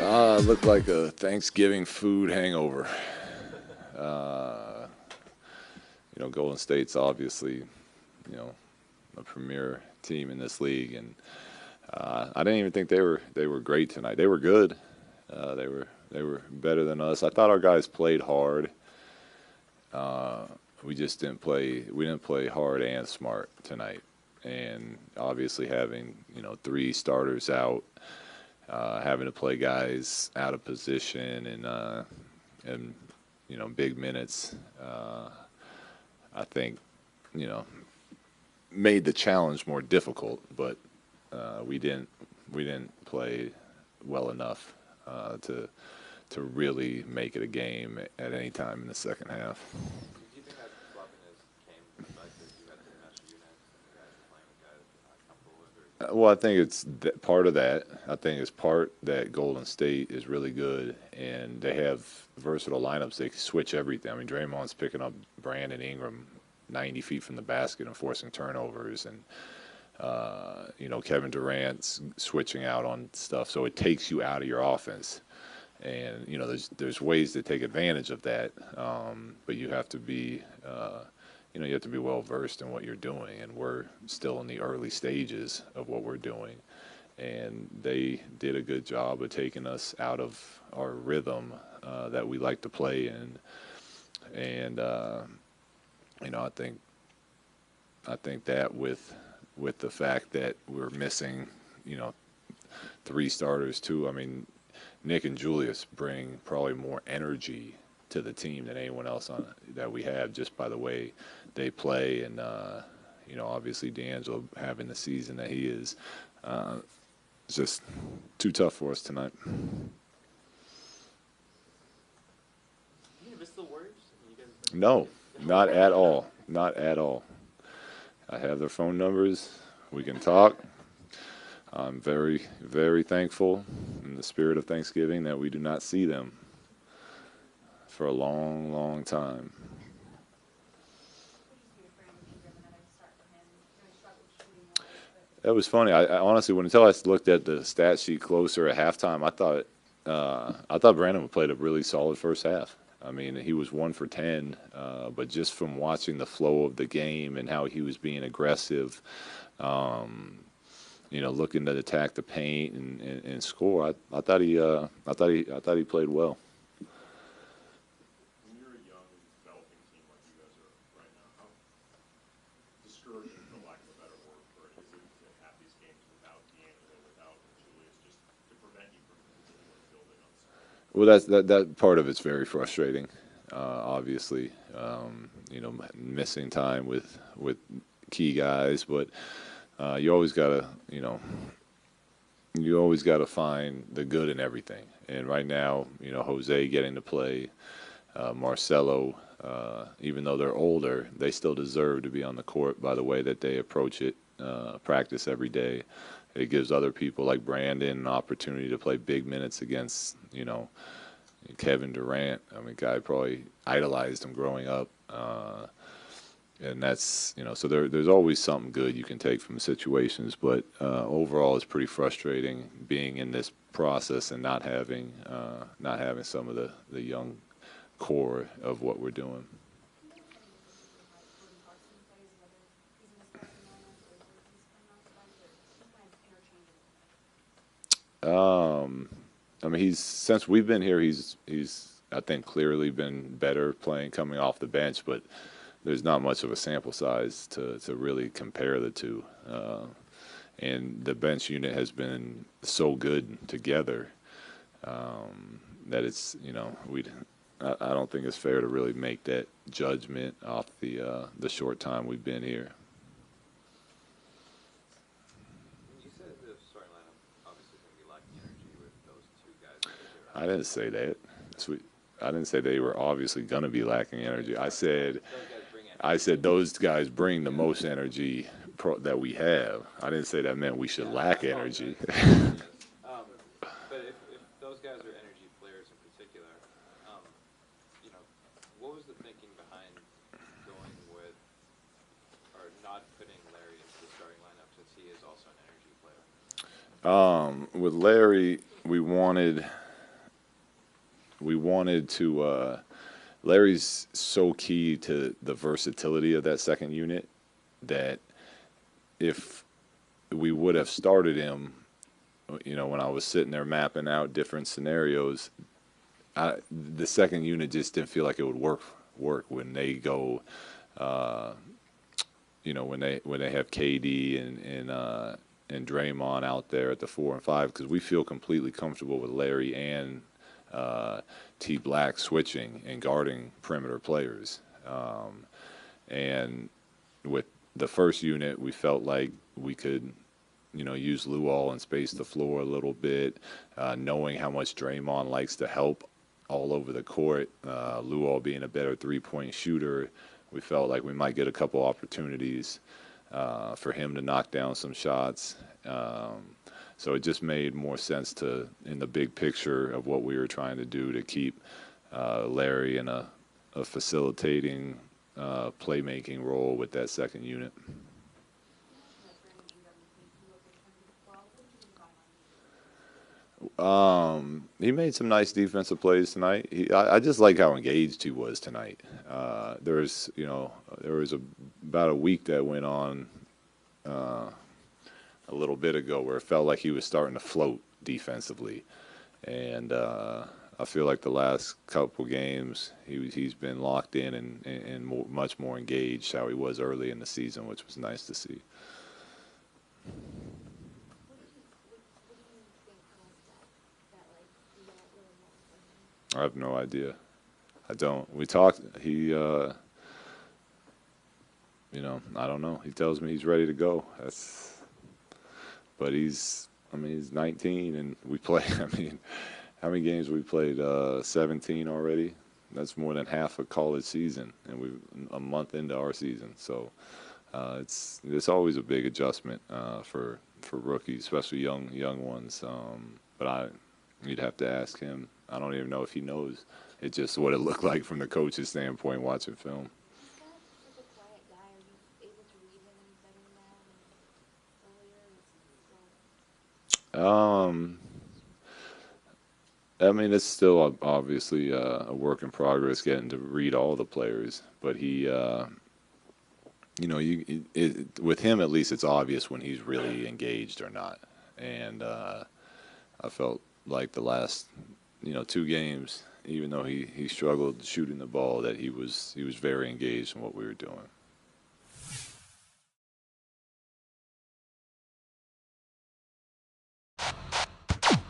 Looked like a Thanksgiving food hangover. Uh, Golden State's obviously, a premier team in this league, and I didn't even think they were great tonight. They were good. They were better than us. I thought our guys played hard. Uh, we just didn't play. We didn't play hard and smart tonight. And obviously having three starters out, having to play guys out of position and big minutes. I think you know made the challenge more difficult, but we didn't play well enough to really make it a game at any time in the second half. Do you think that sloppiness came from the fact that you had two master units and you guys were playing with guys that you're not comfortable with, or do you Well, I think it's part of that. I think it's part that Golden State is really good, and they have versatile lineups. They can switch everything. I mean, Draymond's picking up Brandon Ingram 90 feet from the basket and forcing turnovers, and Kevin Durant's switching out on stuff. So it takes you out of your offense, and there's ways to take advantage of that, but you have to be well versed in what you're doing, and we're still in the early stages of what we're doing. And they did a good job of taking us out of our rhythm that we like to play in. And you know, I think that with the fact that we're missing, you know, three starters too. I mean, Nick and Julius bring probably more energy to the team than anyone else that we have, just by the way they play, and obviously D'Angelo having the season that he is. Uh, it's just too tough for us tonight. you miss the Warriors? I mean, you guys have been No, not playing. at all. Not at all. I have their phone numbers. We can talk. I'm very, very thankful in the spirit of Thanksgiving that we do not see them for a long, long time. What did you see with Brandon Ingram and then start for him? He struggled shooting wise, but That was funny. I honestly, until I looked at the stat sheet closer at halftime, I thought Brandon played a really solid first half. I mean, he was 1 for 10, but just from watching the flow of the game and how he was being aggressive, um, looking to attack the paint and score, I thought he played well. When you're a young, developing team like you guys are right now, how discouraging, for lack of a better word, for is it to have these games without D'Angelo, without Julius, just to prevent you from continuing building on this? Well, that part of it's very frustrating. Obviously, missing time with key guys, but you always gotta, you always gotta find the good in everything. And right now, Jose getting to play, Marcelo, even though they're older, they still deserve to be on the court by the way that they approach it, practice every day. It gives other people like Brandon an opportunity to play big minutes against, Kevin Durant. I mean, guy probably idolized him growing up. And that's, so there's always something good you can take from situations, but overall it's pretty frustrating being in this process and not having some of the young core of what we're doing. do you have any indication when Jordan Clarkson plays, whether he's in the starting lineup or whether he's coming off the bench, or he's kind of interchangeable? Um, I mean, since we've been here, he's I think clearly been better playing coming off the bench, but there's not much of a sample size to really compare the two. And the bench unit has been so good together, that it's I don't think it's fair to really make that judgment off the short time we've been here. You said the starting lineup obviously going to be lacking energy with those two guys in particular I out. didn't say that. I didn't say they were obviously going to be lacking energy. Those guys bring I energy. said those guys bring the most energy that we have. I didn't say that meant we should Yeah, I lack energy. apologize. I apologize. But if those guys are energy players in particular, um, what was the thinking behind going with or not putting Larry into the starting lineup since he is also an energy player? With Larry, we wanted we wanted to. Larry's so key to the versatility of that second unit that if we would have started him, when I was sitting there mapping out different scenarios, the second unit just didn't feel like it would work when they go, when they have KD and Draymond out there at the 4 and 5, because we feel completely comfortable with Larry and T Black switching and guarding perimeter players. And with the first unit, we felt like we could, use Luol and space the floor a little bit, knowing how much Draymond likes to help all over the court. Luol being a better three-point shooter, we felt like we might get a couple opportunities for him to knock down some shots. So it just made more sense in the big picture of what we were trying to do, to keep Larry in a facilitating, playmaking role with that second unit. He made some nice defensive plays tonight. I just like how engaged he was tonight. There was about a week that went on a little bit ago where it felt like he was starting to float defensively, and I feel like the last couple games he's been locked in and much more engaged how he was early in the season, which was nice to see. I have no idea. I don't. We talked. I don't know. He tells me he's ready to go. But he's 19, and we play. How many games we played? 17 already. That's more than half a college season, and we're a month into our season. So it's always a big adjustment for rookies, especially young ones. But you'd have to ask him. I don't even know if he knows. It's just what it looked like from the coach's standpoint watching film. He's such a quiet guy. Are you able to read him any better now than earlier? It's still obviously a work in progress getting to read all the players, but he, with him at least, it's obvious when he's really engaged or not. And I felt like the last, 2 games, even though he struggled shooting the ball, that he was very engaged in what we were doing.